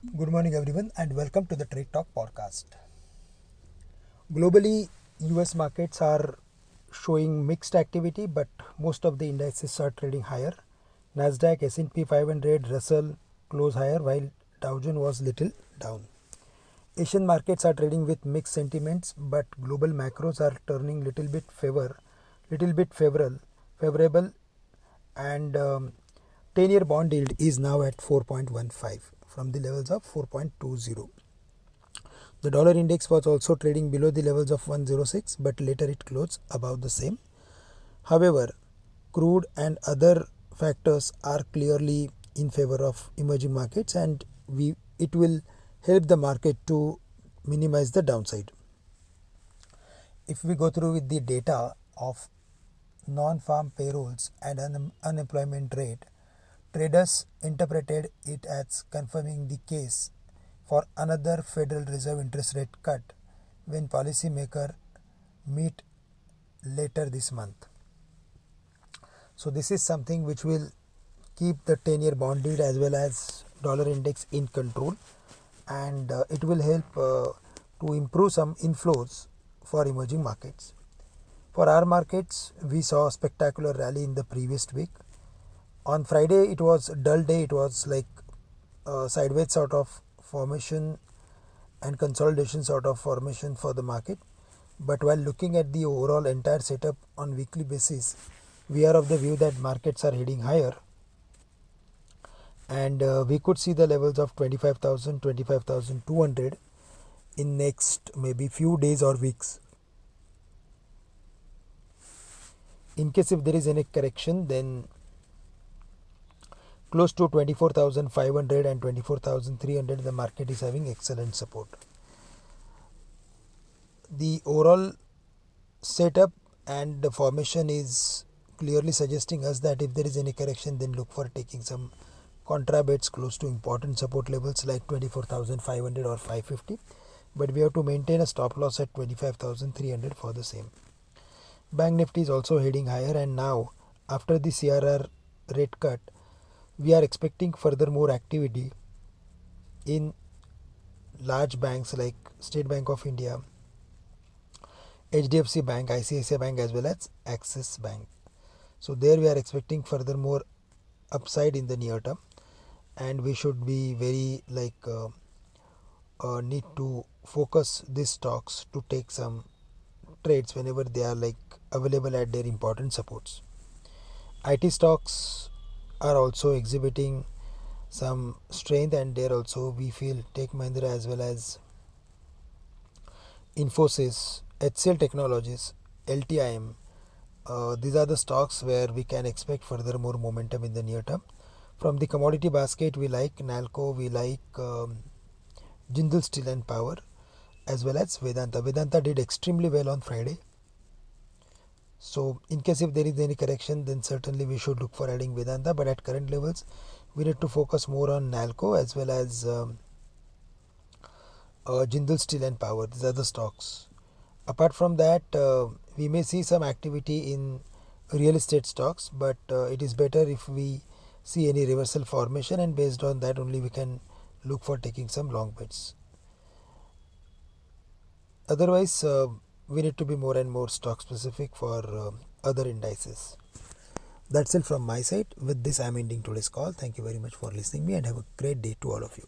Good morning, everyone, and welcome to the Trade Talk podcast. Globally, US markets are showing mixed activity, but most of the indices are trading higher. Nasdaq, S&P 500, Russell close higher, while Dow Jones was little down. Asian markets are trading with mixed sentiments, but global macros are turning little bit favorable, and 10-year bond yield is now at 4.15 from the levels of 4.20. The dollar index was also trading below the levels of 106, but later it closed above the same. However, crude and other factors are clearly in favor of emerging markets, and it will help the market to minimize the downside. If we go through with the data of non-farm payrolls and unemployment rate, traders interpreted it as confirming the case for another Federal Reserve interest rate cut when policymakers meet later this month. So this is something which will keep the 10-year bond yield as well as dollar index in control, and it will help to improve some inflows for emerging markets. For our markets, we saw a spectacular rally in the previous week. On Friday, it was a dull day. It was like a sideways sort of formation and consolidation sort of formation for the market. But while looking at the overall entire setup on weekly basis, we are of the view that markets are heading higher, and we could see the levels of 25,000, 25,200 in next maybe few days or weeks. In case if there is any correction, then close to 24,500 and 24,300 the market is having excellent support. The overall setup and the formation is clearly suggesting us that if there is any correction, then look for taking some contra bets close to important support levels like 24,500 or 550, but we have to maintain a stop loss at 25,300 for the same. Bank Nifty is also heading higher, and now after the CRR rate cut, we are expecting further more activity in large banks like State Bank of India, HDFC Bank, ICICI Bank as well as Axis Bank. So there we are expecting further more upside in the near term, and we should be very need to focus these stocks to take some trades whenever they are available at their important supports. IT stocks are also exhibiting some strength, and there also we feel Tech Mahindra as well as Infosys, HCL Technologies, LTIM. These are the stocks where we can expect further more momentum in the near term. From the commodity basket, we like Nalco, we like Jindal Steel and Power, as well as Vedanta. Vedanta did extremely well on Friday. So in case if there is any correction, then certainly we should look for adding Vedanta, but at current levels we need to focus more on Nalco as well as Jindal Steel and Power. These are the stocks. Apart from that, we may see some activity in real estate stocks, but it is better if we see any reversal formation, and based on that only we can look for taking some long bets. Otherwise, we need to be more and more stock specific for other indices. That's it from my side. With this, I am ending today's call. Thank you very much for listening me, and have a great day to all of you.